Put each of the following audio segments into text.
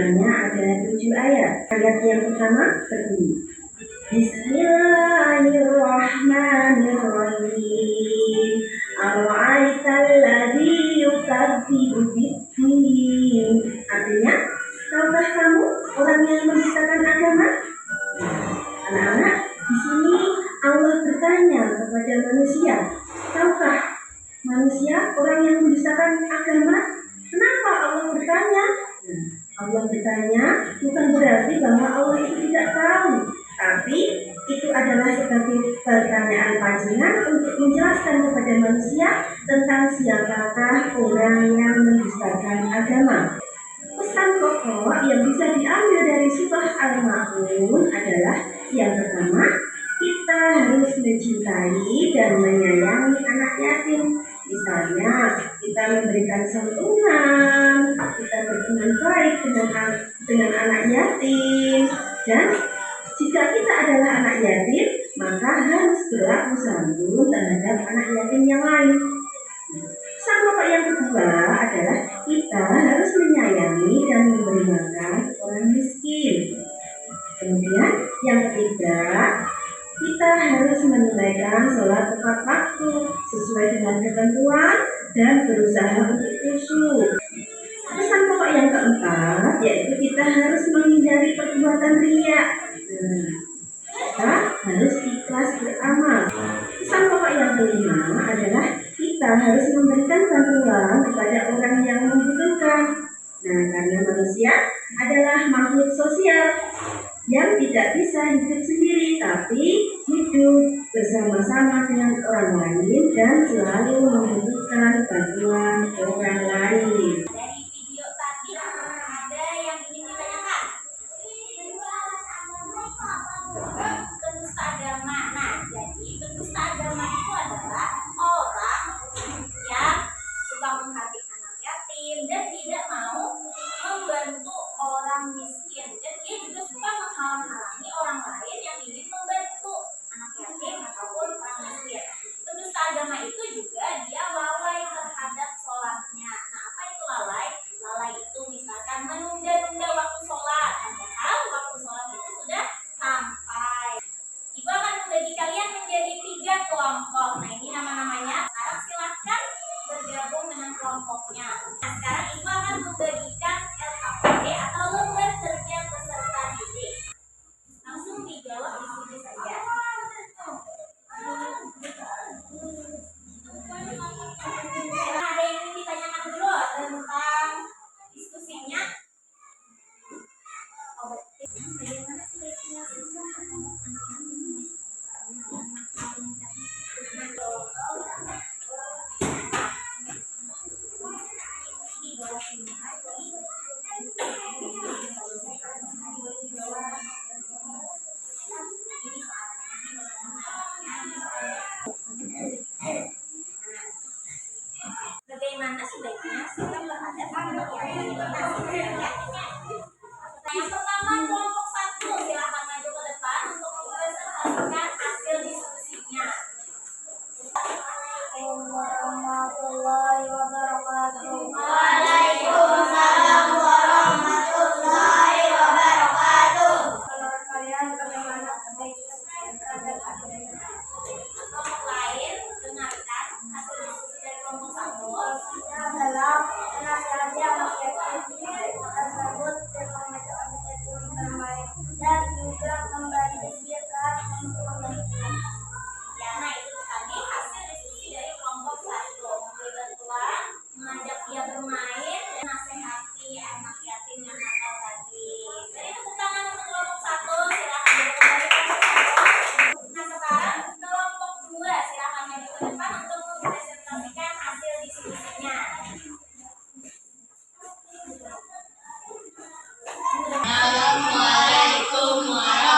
jumlahnya ada 7 ayat. Ayat yang pertama berbunyi, Bismillahirrahmanirrahim. Ara'aital ladzi yukadzibu bid-din. Artinya, tahukah kamu orang yang menistakan agama? Anak-anak, di sini Allah bertanya kepada manusia, tahukah manusia orang yang menistakan agama? Kenapa Allah bertanya? Allah bertanya bukan berarti bahwa Allah itu tidak tahu, tapi itu adalah sebagai pertanyaan pancingan untuk menjelaskan kepada manusia tentang siapakah orang yang mendustakan agama. Pesan pokok yang bisa diambil dari surah Al-Ma'un adalah yang pertama, kita harus mencintai dan menyayangi anak yatim. Misalnya, kita memberikan santunan, kita berteman baik dengan anak yatim, dan jika kita adalah anak yatim, maka harus berlaku santun terhadap anak yatim yang lain. Pesan pokok yang kedua adalah kita harus menyayangi dan memberi makan orang miskin. Kemudian yang ketiga, kita harus menunaikan sholat tepat waktu sesuai dengan ketentuan dan berusaha untuk khusyuk. Pesan pokok yang keempat yaitu kita harus menghindari perbuatan riya. Kita harus ikhlas beramal. Pesan pokok yang kelima adalah kita harus memberikan bantuan kepada orang yang membutuhkan. Karena manusia adalah makhluk sosial yang tidak bisa hidup sendiri, tapi hidup bersama-sama dengan orang lain dan selalu membutuhkan bantuan orang lain. Dari video tadi ada yang ingin ditanyakan? Pendusta agama. Nah, jadi pendusta agama itu adalah orang yang suka menghardik anak yatim dan tidak mau membantu orang miskin, dan dia juga suka menghalang-halangi orang lain yang ingin membantu anak yatim ataupun orang miskin. Pendusta agama itu juga dia lalai terhadap sholatnya. Nah, apa itu lalai? Lalai itu misalkan menunda-nunda waktu sholat, padahal waktu sholat itu sudah sampai. Ibu akan membagi kalian menjadi 3 kelompok. Nah, ini nama-namanya. Sekarang silahkan bergabung dengan kelompoknya. Nah, sekarang ibu akan membagikan LKPD atau lembar kerja peserta didik. Langsung dijawab di sini saja. Ada yang ingin ditanyakan dulu tentang diskusinya? Bagaimana sebaiknya sikap terhadap anak yatim? Yang pertama kelompok 1, silakan maju ke depan untuk mempresentasikan hasil diskusinya. Assalamualaikum warahmatullahi wabarakatuh. Waalaikumsalam warahmatullahi wabarakatuh. Menurut kalian bagaimana sebaiknya terhadap hasil diskusi? Kelompok lain dengarkan hasil diskusi dari kelompok 1. Adalah menasihati anak yatim tersebut dan mengajak anak yatim bermain dan juga membisikkan untuk membantu. Ya, nah itu tadi hasil diskusi dari kelompok 1. Memberi bantuan, mengajak dia bermain, dan nasihati anak yatim yang nakal tadi. Jadi tepuk tangan untuk kelompok 1, silakan duduk kembali kelompok 1. Nah, sekarang kelompok 2, silakan maju ke depan untuk mempresentasikan hasil diskusinya. Assalamualaikum warahmatullahi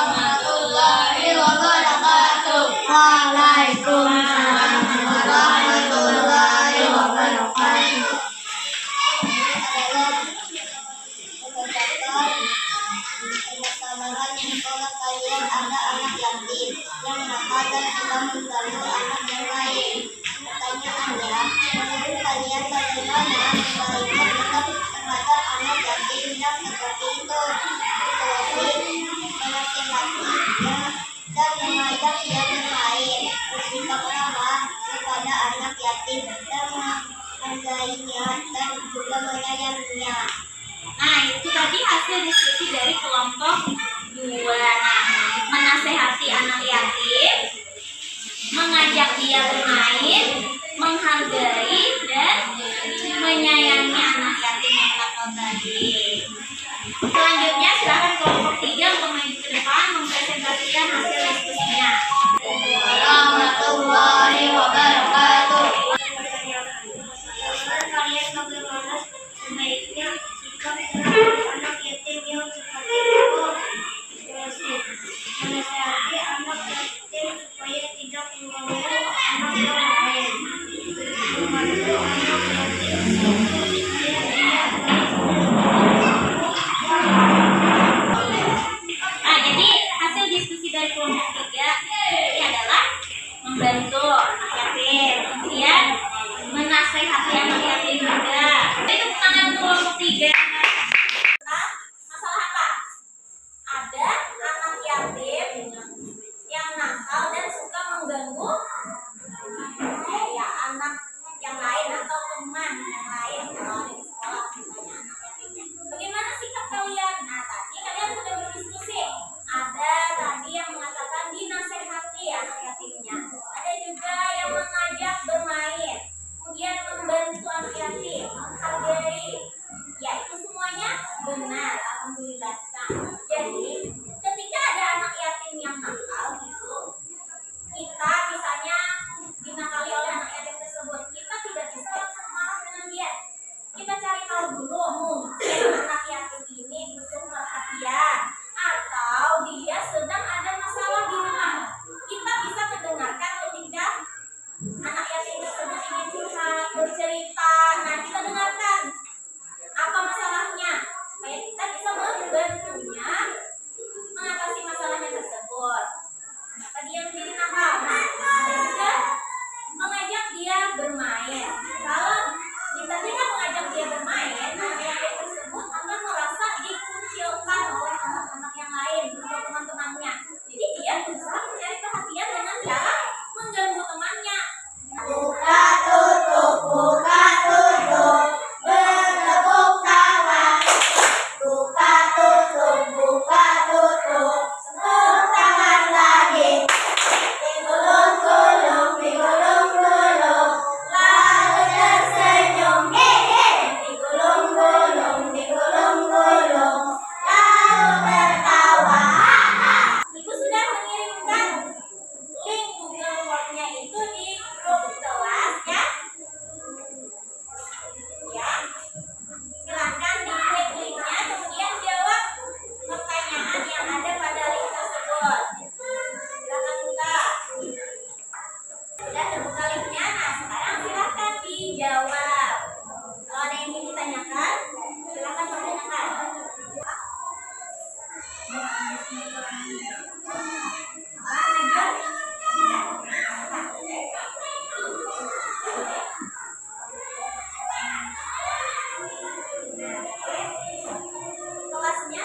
Kelasnya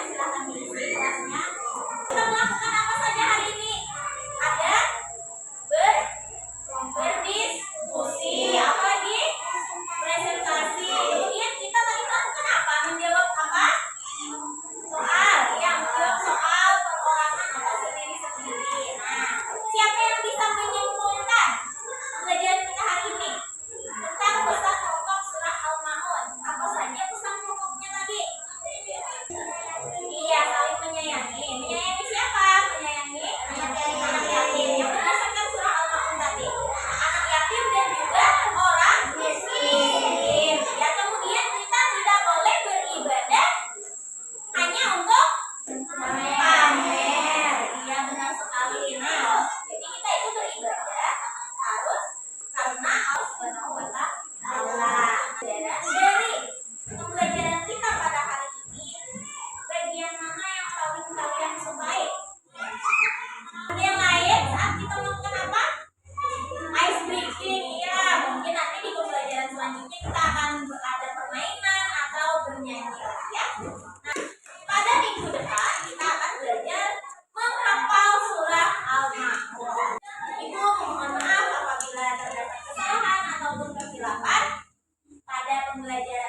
silahkan diisi kelasnya. Kita melakukan apa saja hari ini? Ada berdiskusi, apa lagi? Presentasi. Kemudian kita tadi melakukan apa? Menjawab apa? Soal. Yang menjawab soal perorangan atau sendiri-sendiri. Nah, siapa yang bisa menyimpulkan pelajaran kita hari ini tentang pesan pokok surah Al-Maun? Apa saja pesan pokoknya tadi? Iya, saling menyayangi. Menyayangi siapa? Menyayangi anak yatim. Yang berdasarkan surah Al-Maun tadi. Anak yatim dan juga orang miskin. Ya, kemudian kita tidak boleh beribadah hanya untuk pamer. Iya, benar sekali. Nah, jadi kita itu beribadah harus karena Allah Subhanahu wa Ta'ala. Dari pembelajaran kita pada hari ini, bagian mana yang paling kalian sukai? Yang lain saat kita melakukan apa? Ice breaking. Ya, mungkin nanti di pembelajaran selanjutnya kita akan ada permainan atau bernyanyi lagi ya. Nah, pada minggu depan kita akan belajar menghafal surah Al-Maun. Ibu mohon maaf apabila terdapat kesalahan ataupun kesilapan pada pembelajaran